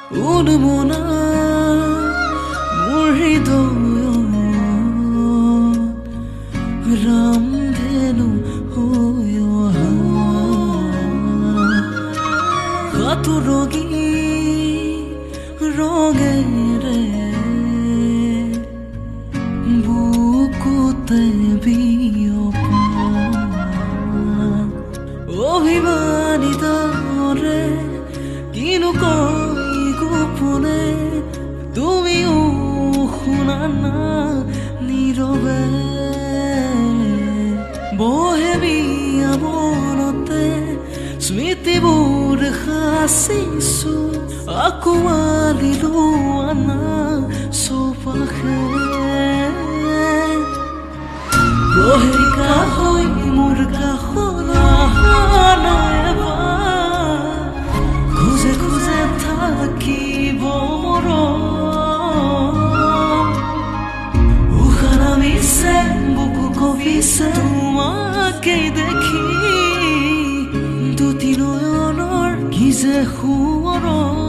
উনমনা মোৰ হৃদয়ত ৰামধেনু হৈ অহা সাতোৰগী ৰঙেৰে বুকুতে বিয়পা অভিমানিতৰে কিনো কই গোপনে তুমিও শুনা না নীৰৱে বহেবিয়া মনতে স্মৃতিবোৰ সাঁচিছো আঁকোৱালি লোৱানা চৌপাশে প্ৰহেলিকা হৈ মোৰ কাষলৈ অহা নাই এবাৰ খোজে খোজে থাকিব মৰম উশাহ নামিছে বুকু কঁপিছে তোমাকেই দেখি দুটি নয়নৰ কি যে সোঁৱৰণ